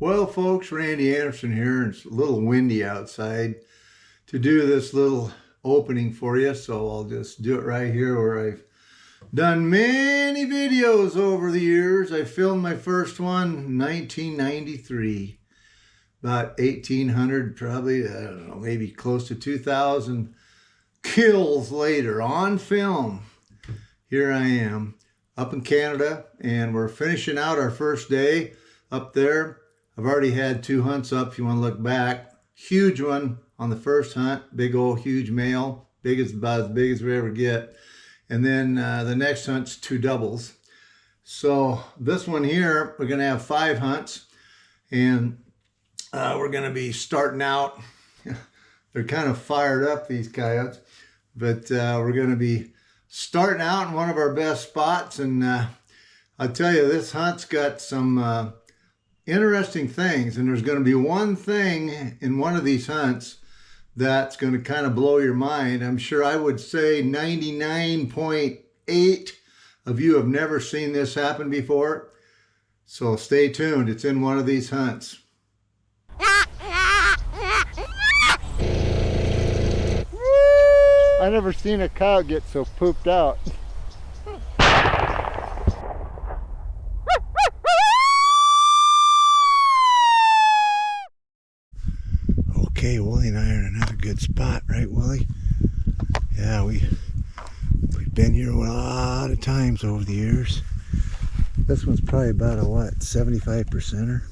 Well, folks, Randy Anderson here, and it's a little windy outside to do this little opening for you, so I'll just do it right here where I've done many videos over the years. I filmed my first one in 1993, about 1,800, probably, I don't know, maybe close to 2,000 kills later on film. Here I am up in Canada, and we're finishing out our first day up there. I've already had 2 hunts up if you want to look back. Huge one on the first hunt, big old huge male, about as big as we ever get. And then the next hunt's 2 doubles. So this one here, we're going to have 5 hunts, and we're going to be starting out. They're kind of fired up, these coyotes, but we're going to be starting out in one of our best spots. And I'll tell you, this hunt's got some interesting things, and there's going to be one thing in one of these hunts that's going to kind of blow your mind. I'm sure I would say 99.8 of you have never seen this happen before. So stay tuned. It's in one of these hunts. I never seen a cow get so pooped out. Okay, Willie and I are in another good spot, right, Willie? Yeah, we've been here a lot of times over the years. This one's probably about a what, 75%er?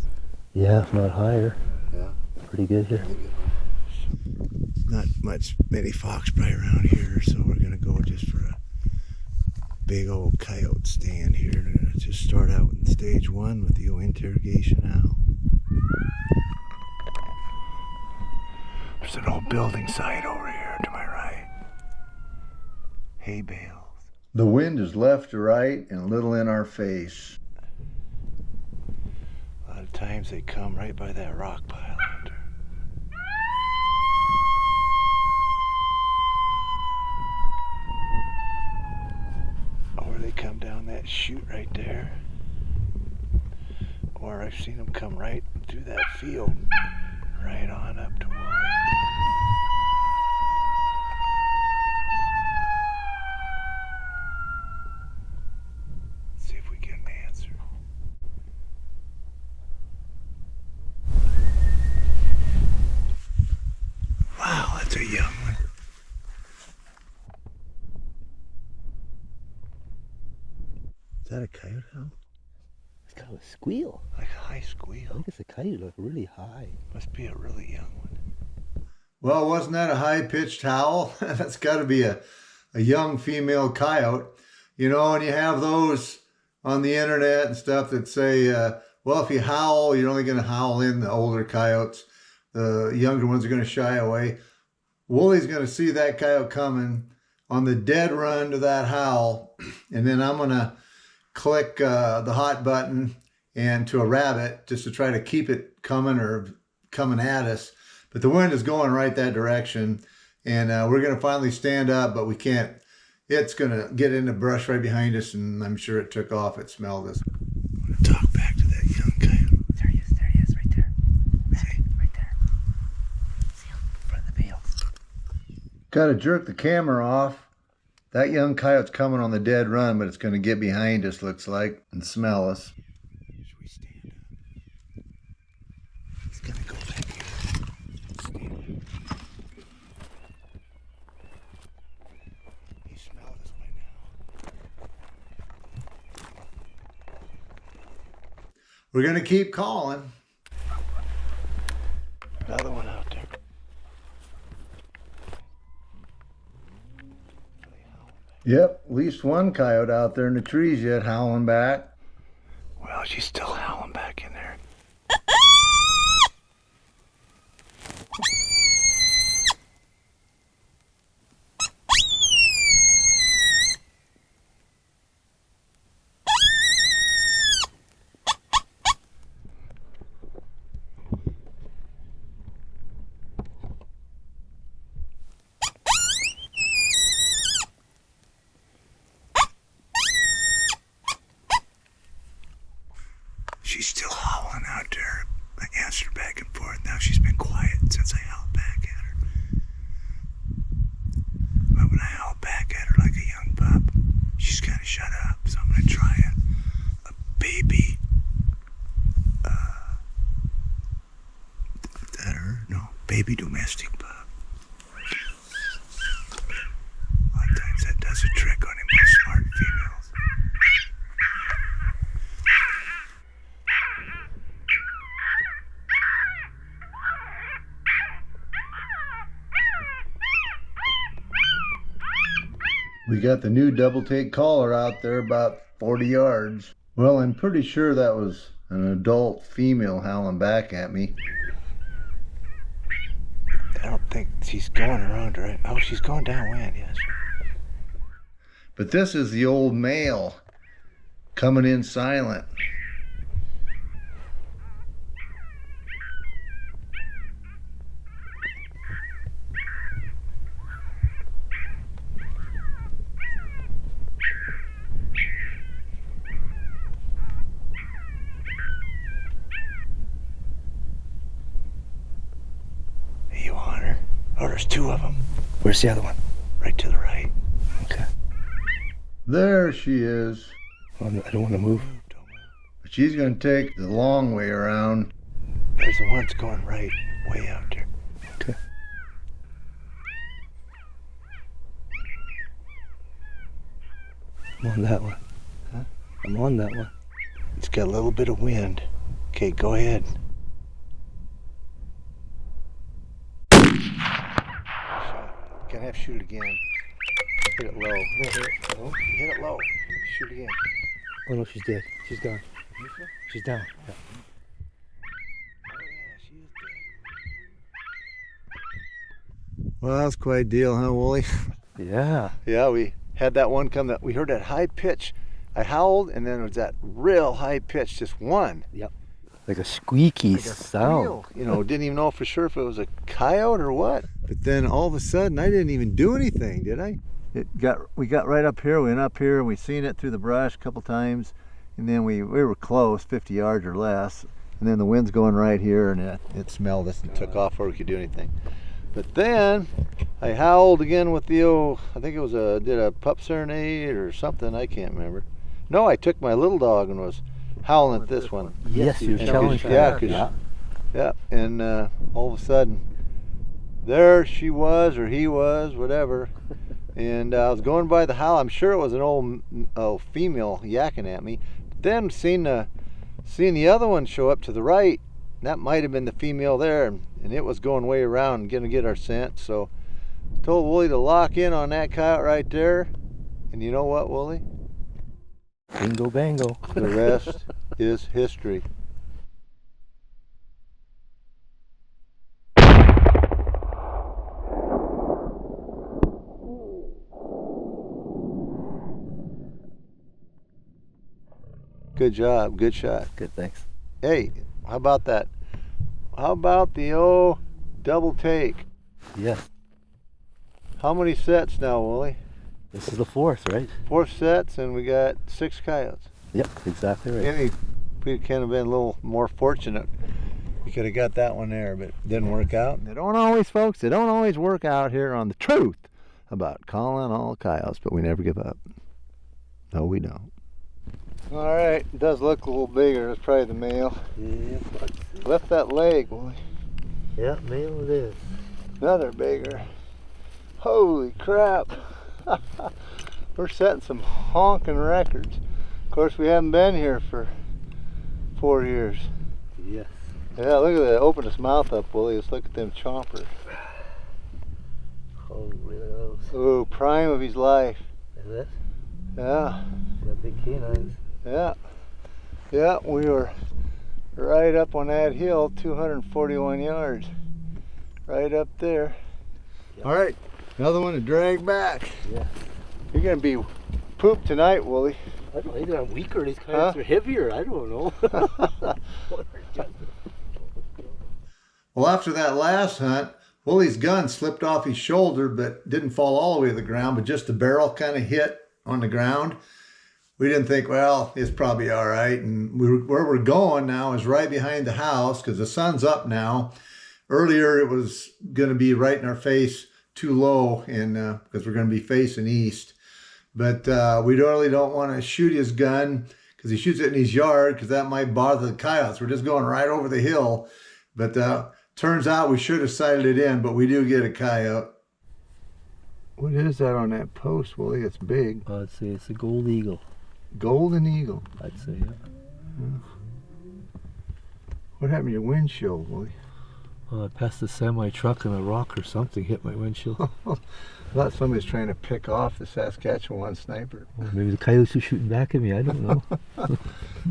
Yeah, if not higher. Yeah, pretty good here. Not many fox probably around here, so we're gonna go just for a big old coyote stand here to just start out in stage 1 with the old interrogation owl. There's an old building site over here to my right. Hay bales. The wind is left to right and a little in our face. A lot of times they come right by that rock pile out there. Or they come down that chute right there. Or I've seen them come right through that field, right on up to Wally. See if we get an answer. Wow, that's a young one. Is that a coyote hound? It's kind of a squeal. Like a high squeal. I think it's a coyote, like really high. Must be a really young one. Well, wasn't that a high-pitched howl? That's got to be a young female coyote. You know, and you have those on the internet and stuff that say, well, if you howl, you're only going to howl in the older coyotes. The younger ones are going to shy away. Woolie's going to see that coyote coming on the dead run to that howl, and then I'm going to click the hot button and to a rabbit just to try to keep it coming or coming at us. But the wind is going right that direction, and we're going to finally stand up, but we can't. It's going to get in the brush right behind us, and I'm sure it took off. It smelled us. I'm going to talk back to that young coyote. There he is, right there. Right there. See him in front of the bales. Got to jerk the camera off. That young coyote's coming on the dead run, but it's going to get behind us, looks like, and smell us. Should we stand up? He's going to go back here. Stand up. He smelled us by now. We're going to keep calling. Another one out there. Yep, at least one coyote out there in the trees yet howling back. Well, she's still howling back in there. She's still howling out there. I answered back and forth. Now she's been quiet since I howled back at her. But when I howled back at her like a young pup, she's kind of shut up. So I'm going to try a baby. That her? No, baby domestic pup. A lot of times that does a trick on him, those smart females. We got the new double take collar out there about 40 yards. Well, I'm pretty sure that was an adult female howling back at me. I don't think she's going around right. Oh, she's going downwind, yes. But this is the old male coming in silent. You on her? Oh, there's two of them. Where's the other one? Right to the right. Okay. There she is. I don't want to move. But she's going to take the long way around. There's the ones going right, way out there. Okay. I'm on that one. Huh? I'm on that one. It's got a little bit of wind. Okay, go ahead. Gonna have to shoot it again. Hit it low. Hit it low. Hit it low. Shoot again. Oh no, she's dead. She's gone. She's down. Yeah. Oh yeah, she is dead. Well, that was quite a deal, huh, Wooly? Yeah. Yeah, we had that one come that we heard that high pitch. I howled and then it was that real high pitch, just one. Yep. Like a squeaky Like a sound. squeal. You know, didn't even know for sure if it was a coyote or what. But then all of a sudden, I didn't even do anything, did I? We got right up here, we went up here, and we seen it through the brush a couple times, and then we were close, 50 yards or less, and then the wind's going right here, and it smelled us and Took off before we could do anything. But then I howled again with the old, I think it was did a pup serenade or something, I can't remember. No, I took my little dog and was howling at this one. Yes, you And challenged yeah, her. yeah, and all of a sudden, there she was, or he was, whatever. And I was going by the howl. I'm sure it was an old female yakking at me. But then seeing the other one show up to the right, that might have been the female there, and it was going way around and gonna get our scent. So told Wooly to lock in on that coyote right there. And you know what, Wooly? Bingo bango. The rest is history. Good job, good shot. Good, thanks. Hey, how about that? How about the old double take? Yes. How many sets now, Wooly? This is the fourth, right? 4 sets, and we got 6 coyotes. Yep, exactly right. Maybe we could have been a little more fortunate. We could have got that one there, but it didn't work out. They don't always, folks, they don't always work out here on the truth about calling all coyotes, but we never give up. No, we don't. All right, it does look a little bigger. It's probably the male. Yeah, Lift that leg, boy. yeah, male it is. Another bigger. Holy crap. We're setting some honking records. Of course, we haven't been here for 4 years. Yes. Yeah, look at that. Open his mouth up, Willie. Let's look at them chompers. Holy those. Ooh, prime of his life. Is it? Yeah. The big canines. Yeah. Yeah, we were right up on that hill, 241 yards. Right up there. Yep. All right, another one to drag back. Yeah. You're going to be pooped tonight, Willie. I don't know, either I'm weaker or these coyotes are heavier. I don't know. Well, after that last hunt, Wooly's gun slipped off his shoulder, but didn't fall all the way to the ground, but just the barrel kind of hit on the ground. we didn't think, well, it's probably all right. And where we're going now is right behind the house because the sun's up now. Earlier, it was going to be right in our face, too low, and because we're going to be facing east. But we really don't want to shoot his gun because he shoots it in his yard because that might bother the coyotes. We're just going right over the hill. But turns out we should have sighted it in, but we do get a coyote. What is that on that post, Willie? It's big. I'd say it's a gold eagle. Golden eagle. I'd say, yeah. What happened to your windshield, Willie? Well, I passed a semi-truck and a rock or something hit my windshield. I thought somebody's trying to pick off the Saskatchewan sniper. Well, maybe the coyotes are shooting back at me, I don't know.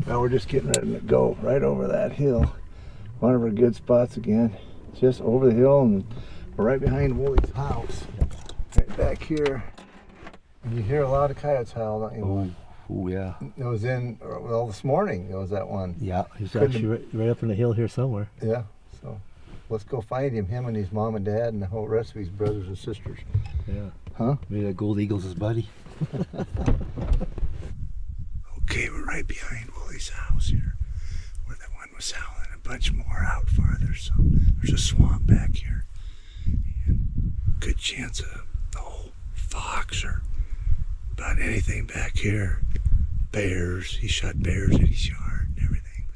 Now we're just getting ready to go right over that hill. One of our good spots again. Just over the hill, and we're right behind Woolie's house. Right back here. And you hear a lot of coyotes howl, don't you? Oh, yeah. It was in, well, this morning there was that one. Yeah, he's actually right up in the hill here somewhere. Yeah, so let's go find him and his mom and dad and the whole rest of his brothers and sisters. Yeah. Huh? Maybe that gold eagle's his buddy. Okay, we're right behind Woolie's house here, where that one was howling. A bunch more out farther, so there's a swamp back here. And good chance of fox or about anything back here. Bears, he shot bears in his yard and everything.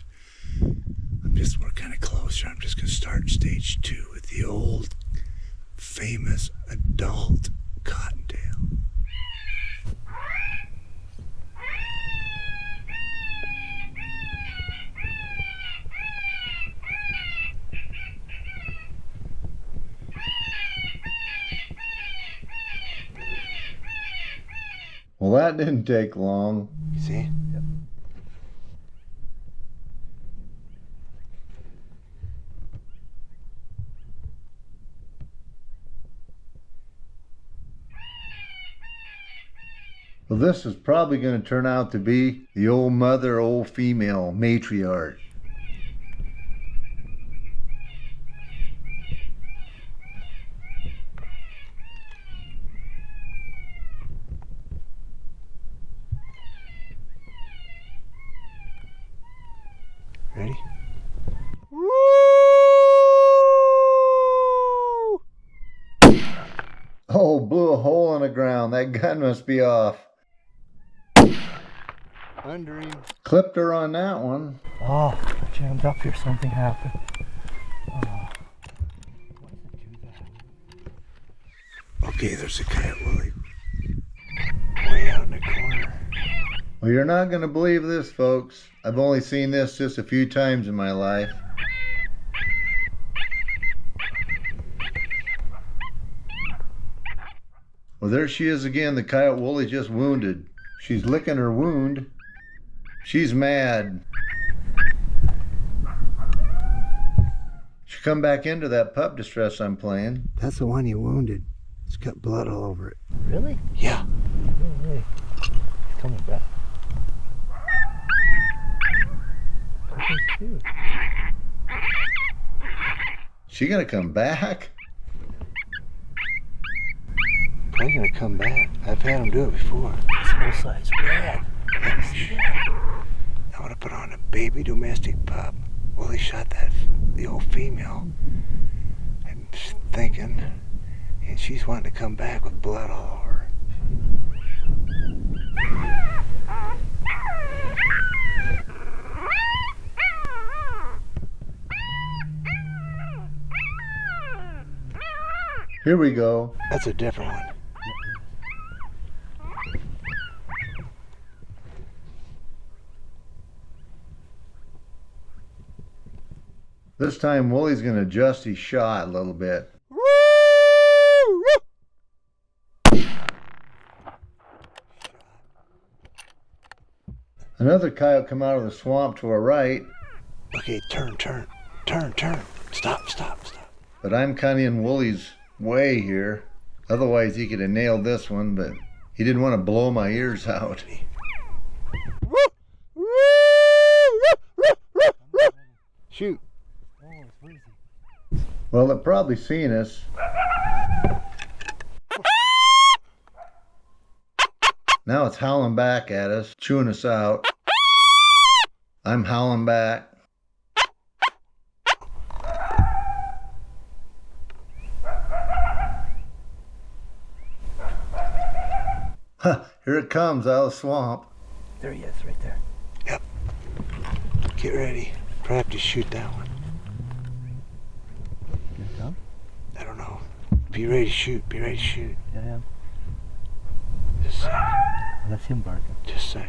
We're kind of closer. I'm just going to start stage 2 with the old famous adult cottontail. Well, that didn't take long. You see? Yep. Well, this is probably going to turn out to be the old mother, old female matriarch. Ready? Woo! Oh, blew a hole in the ground. That gun must be off. Under him. Clipped her on that one. Oh, I jammed up here. Something happened. Oh. Why did it do that? Okay, there's a coyote, Willie. Way out in the corner. Well, you're not going to believe this, folks. I've only seen this just a few times in my life. Well, there she is again, the coyote Woolie just wounded. She's licking her wound. She's mad. She come back into that pup distress I'm playing. That's the one you wounded. It's got blood all over it. Really? Yeah. No way. He's coming back. What's he do? She gonna come back? Probably gonna come back. I've had him do it before. This whole side's red. I want to put on a baby domestic pup. Well, he shot the old female. I'm thinking, and she's wanting to come back with blood all over her. Here we go. That's a different one. This time Woolie's gonna adjust his shot a little bit. Another coyote come out of the swamp to our right. Okay, turn. Stop. But I'm kind of in Woolie's way here. Otherwise he could have nailed this one, but he didn't want to blow my ears out. Shoot. Well, it probably seen us. Now it's howling back at us, chewing us out. I'm howling back. Huh, here it comes out of the swamp. There he is, right there. Yep. Get ready. Probably have to shoot that one. Here it comes? I don't know. Be ready to shoot. Be ready to shoot. Yeah, yeah. Just saying. That's him barking. Just saying.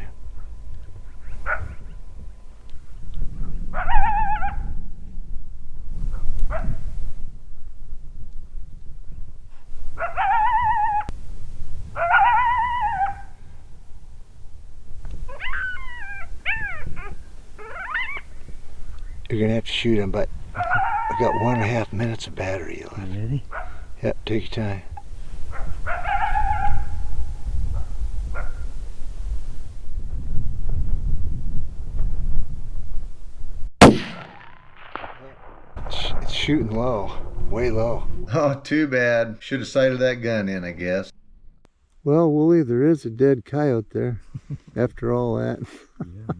You're gonna have to shoot him, but I got 1.5 minutes of battery left. You ready? Yep, take your time. It's shooting low, way low. Oh, too bad. Should have sighted that gun in, I guess. Well, Wooly, there is a dead coyote there after all that. Yeah.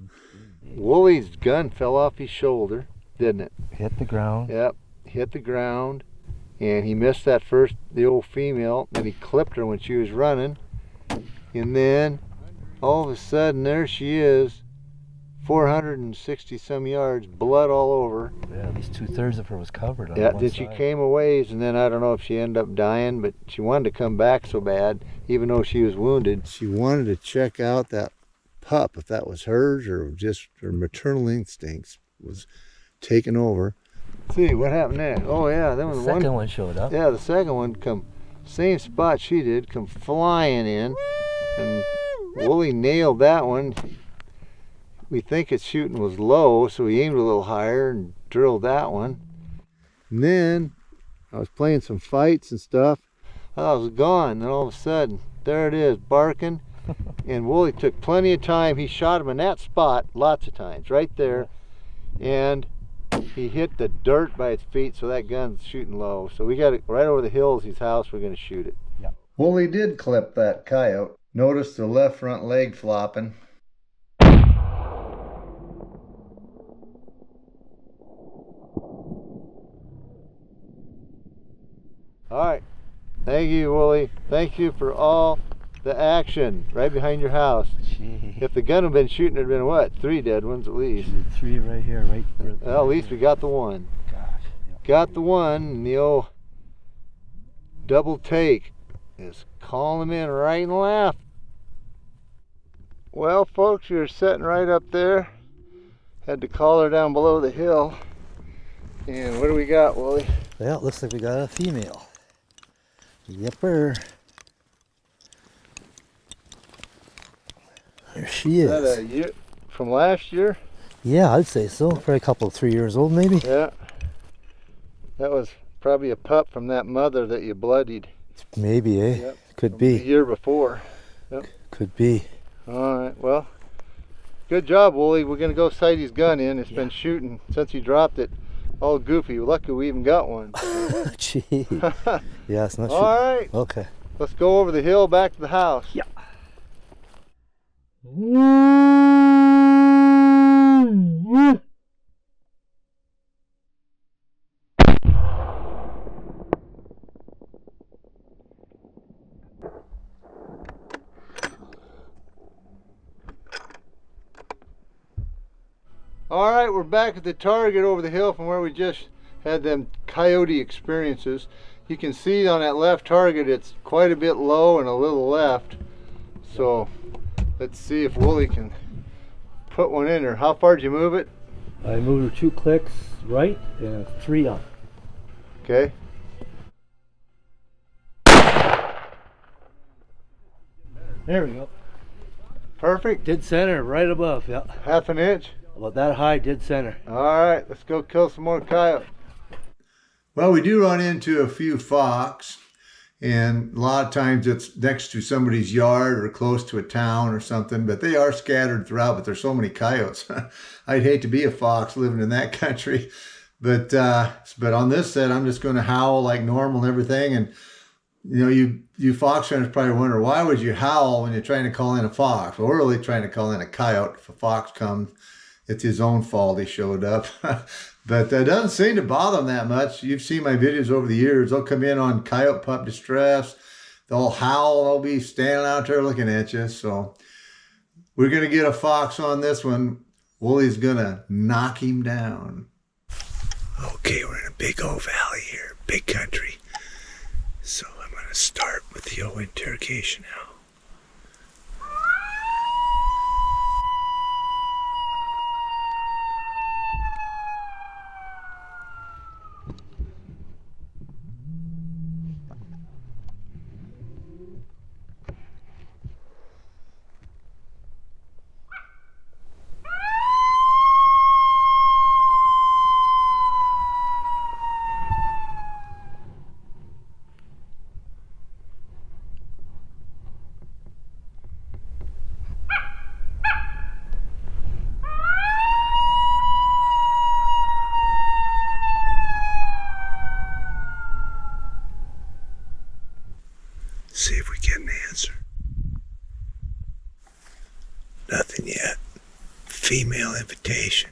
Wooly's gun fell off his shoulder, didn't it? Hit the ground. Yep, hit the ground, and he missed the old female, and he clipped her when she was running, and then all of a sudden there she is, 460 some yards, blood all over. Yeah, at least 2/3 of her was covered on Yeah, one then side. she came a ways, and then I don't know if she ended up dying, but she wanted to come back so bad, even though she was wounded. She wanted to check out that pup, if that was hers or just her maternal instincts was taking over. Let's see what happened next. Oh yeah, then The when second one showed up. yeah, the second one come same spot she did, come flying in, and Wooly nailed that one. We think its shooting was low, so he aimed a little higher and drilled that one. And then I was playing some fights and stuff. I was gone, and all of a sudden, there it is, barking. And Wooly took plenty of time. He shot him in that spot lots of times, right there. And he hit the dirt by its feet, so that gun's shooting low. So we got it right over the hills, his house, we're gonna shoot it. Yeah. Wooly did clip that coyote. Notice the left front leg flopping. All right, thank you, Wooly. Thank you for all the action right behind your house. Gee. If the gun had been shooting, there'd been what, 3 dead ones at least. 3 right here, right? Well, at least we got the one. Gosh. Yeah. Got the one, and the old double take is calling them in right and left. Well, folks, you're sitting right up there. Had to call her down below the hill. And what do we got, Wooly? Well, it looks like we got a female. Yepper. There she Is that is. a year from last year? Yeah, I'd say so. Probably a couple, 3 years old, maybe. Yeah. That was probably a pup from that mother that you bloodied. Maybe, eh? Yep. Could The be. year before. Could be. All right, well, good job, Wooly. We're going to go sight his gun in. It's been shooting since he dropped it all goofy. Lucky we even got one. Gee. Yeah, it's not All right, Okay. let's go over the hill back to the house. Yeah. All right, we're back at the target over the hill from where we just had them coyote experiences. You can see on that left target it's quite a bit low and a little left. So let's see if Wooly can put one in there. How far did you move it? I moved her 2 clicks right and 3 up. Okay. There we go. Perfect. Dead center, right above. Yeah. Half an inch. About that high, dead center. All right, let's go kill some more coyote. Well, we do run into a few fox, and a lot of times it's next to somebody's yard or close to a town or something, but they are scattered throughout, but there's so many coyotes. I'd hate to be a fox living in that country. But on this set, I'm just going to howl like normal and everything. And You know, you fox hunters probably wonder, why would you howl when you're trying to call in a fox? Well, we're really trying to call in a coyote. If a fox comes, it's his own fault he showed up. But that doesn't seem to bother them that much. You've seen my videos over the years. They'll come in on coyote pup distress. They'll howl. They'll be standing out there looking at you. So we're going to get a fox on this one. Woolie's going to knock him down. Okay, we're in a big old valley here, big country. So I'm going to start with the old interrogation now. See if we get an answer. Nothing yet. Female invitation.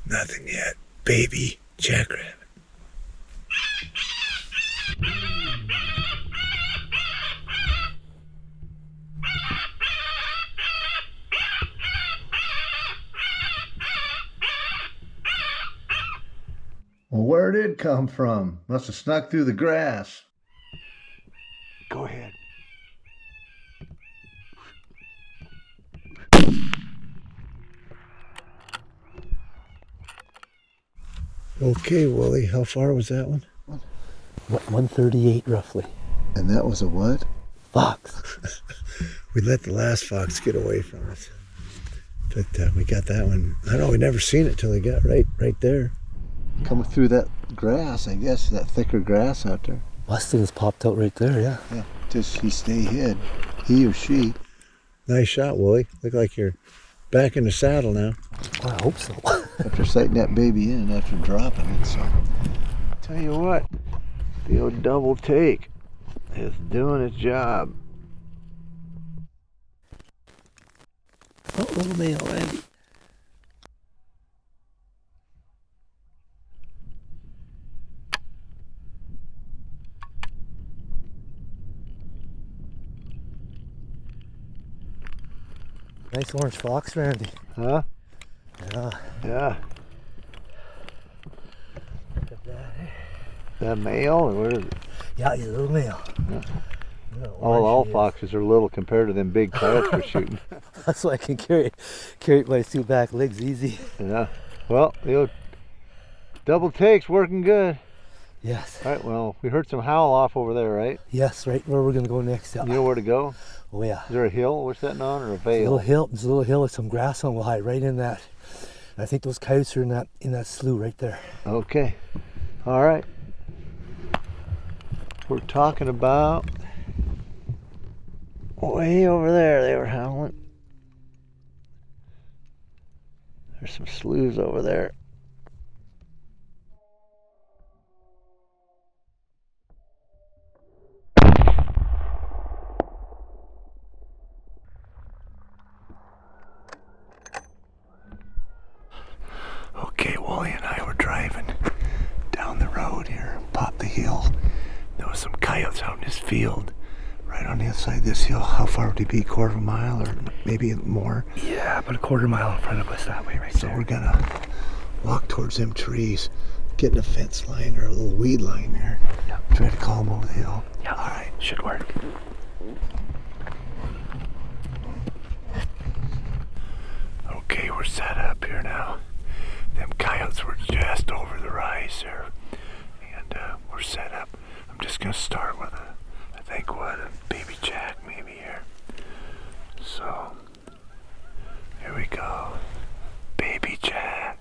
Nothing yet. Baby jackrabbit. Well, where did it come from? Must have snuck through the grass. Go ahead. Okay, Wooly, how far was that one? 138 roughly. And that was a what? Fox. We let the last fox get away from us. But we got that one. I know, we never seen it till he got right there. Coming through that grass, I guess, that thicker grass out there. Mustang's popped out right there, yeah. Yeah, just he stay hid, he or she. Nice shot, Wooly. Look like you're back in the saddle now. Well, I hope so. After sighting that baby in, after dropping it, so. Tell you what, the old double take is doing its job. Oh, little male, Andy. Nice orange fox, Randy. Huh? Yeah. Yeah. Look at that. That male, or what is it? Yeah, he's a little male. Yeah. Little All orange he is. foxes are little compared to them big coyotes we're shooting. That's why I can carry my two back legs easy. Yeah. Well, the old double take's working good. Yes. All right, well, we heard some howl off over there, right? Yes, right where we're gonna go next. Yeah. You know where to go? Oh yeah. Is there a hill we're sitting on, or a There's a vale? little hill. There's a little hill with some grass on. We'll hide right in that. And I think those coyotes are in that slough right there. Okay. All right. We're talking about way over there. They were howling. There's some sloughs over there. Okay, Wally and I were driving down the road here, popped the hill. There was some coyotes out in this field, right on the other side of this hill. How far would it be? Quarter of a mile, or maybe more? Yeah, about a quarter mile in front of us that way, right So there. we're gonna walk towards them trees, getting a fence line or a little weed line there. Yeah. Try to call them over the hill. Yeah, all right, should work. Okay, we're set up here now. Them coyotes were just over the rise there, and we're set up. I'm just gonna start with I think a baby jack maybe here. So here we go, baby jack.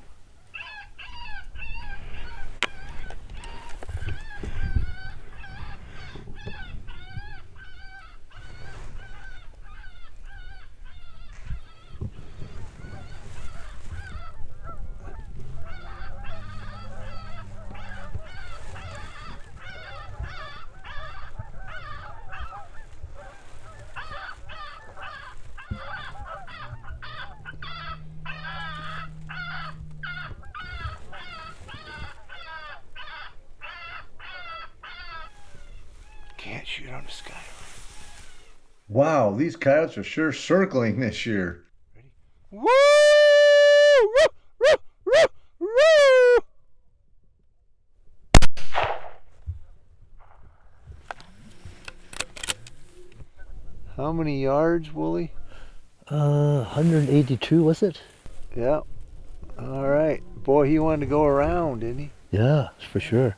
Can't shoot on the sky. Wow, these coyotes are sure circling this year. Ready? Woo! Woo! Woo! Woo! Woo! How many yards, Wooly? 182, was it? Yeah. All right. Boy, he wanted to go around, didn't he? Yeah, for sure.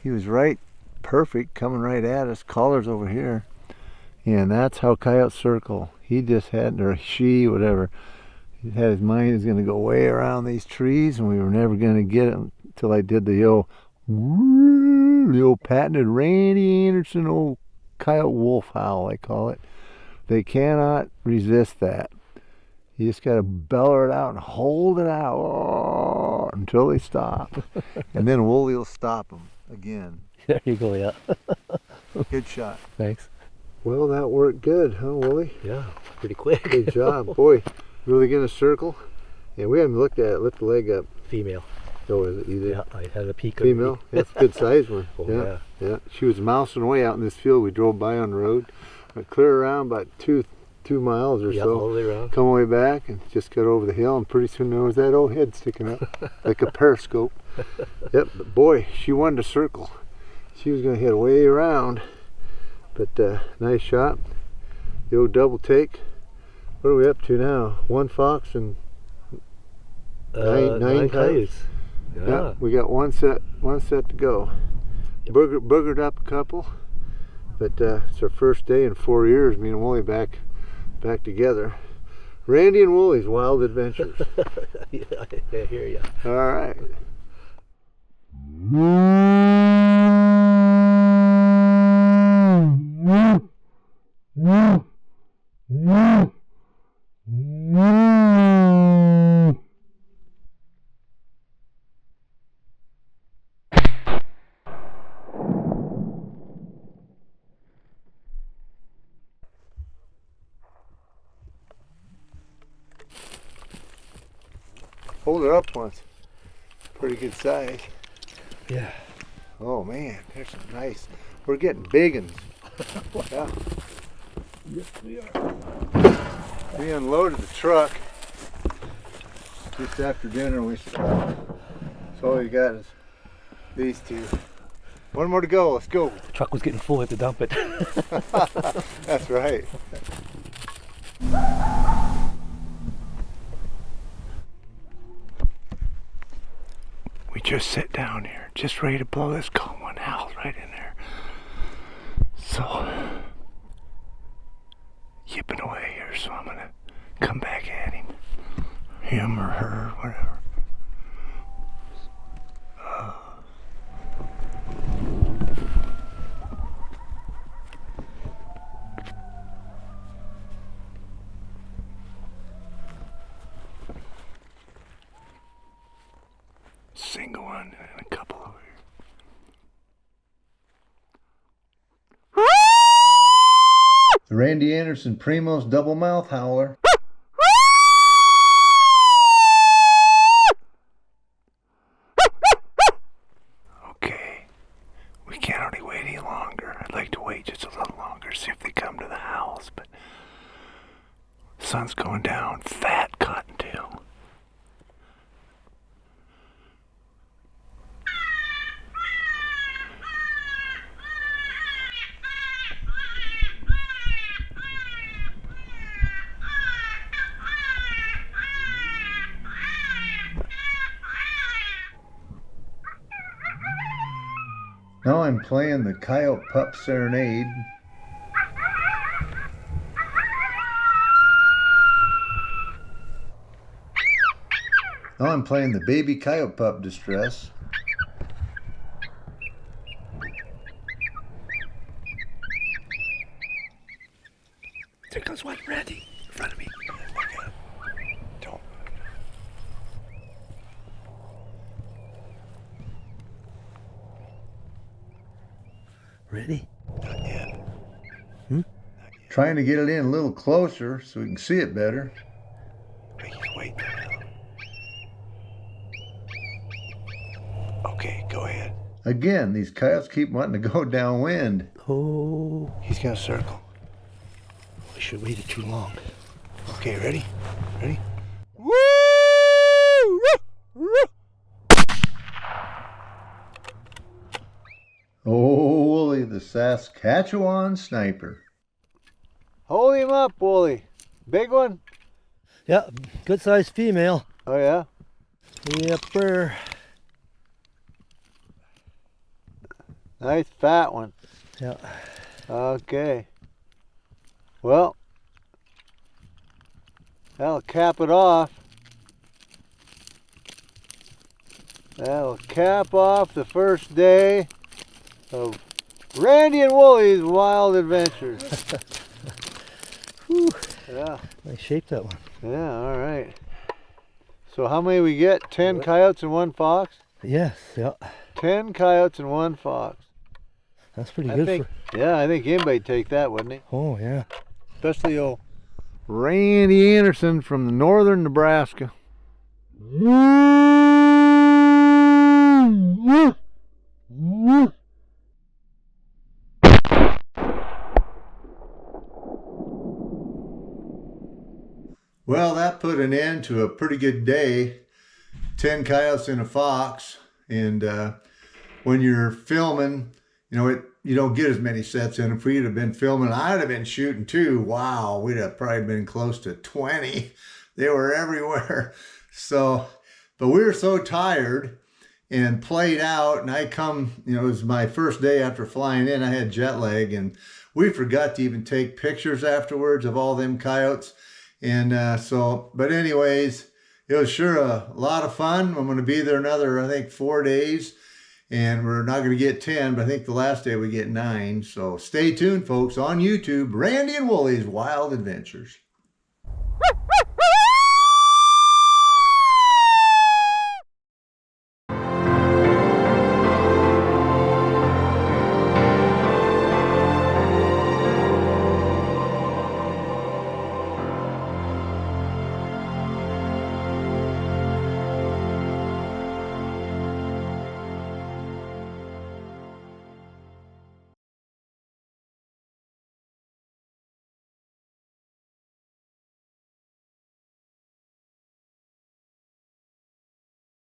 He was right, perfect, coming right at us. Collar's over here. And that's how coyotes circle. He just had, or she, whatever, he had his mind, he was going to go way around these trees, and we were never going to get him until I did the old patented Randy Anderson old coyote wolf howl, I call it. They cannot resist that. You just got to beller it out and hold it out until they stop. And then Wooly will stop them again. There you go, yeah. Good shot. Thanks. Well, that worked good, huh, Wooly? Yeah, pretty quick. Good job. Boy, really going to circle? Yeah, we haven't looked at it. Lift the leg up. Female. Oh, is it? You did? Yeah, I had a peek. Female? That's a good size one. Oh, yeah. Yeah. She was mousing away out in this field we drove by on the road. Went clear around about 2 miles or so. All the way around. Come way back and just got over the hill, and pretty soon there was that old head sticking up like a periscope. Yep, but boy, she wanted to circle. She was going to hit way around, but nice shot. The old double take. What are we up to now? 1 fox and nine coyotes. Yeah, we got one set to go. Yep. Boogered up a couple, but it's our first day in 4 years. Me and Wooly back together. Randy and Wooly's wild adventures. Yeah, I hear you. All right. Hold it up once. Pretty good size. Yeah. Oh man, there's some nice. We're getting big ones. Yeah. Yes, we are. We unloaded the truck just after dinner. So all we got is these two. One more to go. Let's go. The truck was getting full. I had to dump it. That's right. We just sit down here, just ready to blow this calm one out right in there. So, yipping away here, so I'm gonna come back at him or her, whatever. Single one and a couple over here. The Randy Anderson Primo's double mouth howler. Okay, we can't hardly wait any longer. I'd like to wait just a little longer, see if they come to the house, but the sun's going down. Fat cottontail. Now I'm playing the Coyote Pup Serenade. Now I'm playing the Baby Coyote Pup Distress. There goes one, Randy, in front of me. Don't. Ready? Not yet. Trying to get it in a little closer so we can see it better. He's waiting now. Okay, go ahead. Again, these coyotes keep wanting to go downwind. Oh, He's gonna circle. we should waited too long. Okay, ready? Ready? Woo! Oh, Wooly, the Saskatchewan sniper. Hold him up, Wooly. Big one? Yeah, good sized female. Oh, yeah? Yepper. Nice fat one. Yeah. Okay. Well, that'll cap it off. That'll cap off the first day of Randy and Wooly's wild adventures. Whew. Yeah, Nice shape, that one. yeah, all right. So how many we get? 10 coyotes and 1 fox? Yes, yeah. 10 coyotes and 1 fox. That's pretty I good think, for. yeah, I think anybody'd take that, wouldn't he? Oh, yeah. Especially old Randy Anderson from northern Nebraska. Well, that put an end to a pretty good day. 10 coyotes and a fox. And when you're filming, you don't get as many sets in. If we'd have been filming, I'd have been shooting too. Wow, we'd have probably been close to 20. They were everywhere. So, but we were so tired and played out. And I it was my first day after flying in. I had jet lag, and we forgot to even take pictures afterwards of all them coyotes. And but anyways, it was sure a lot of fun. I'm going to be there another, I think, 4 days. And we're not going to get 10, but I think the last day we get 9. So stay tuned, folks, on YouTube. Randy and Wooly's Wild Adventures.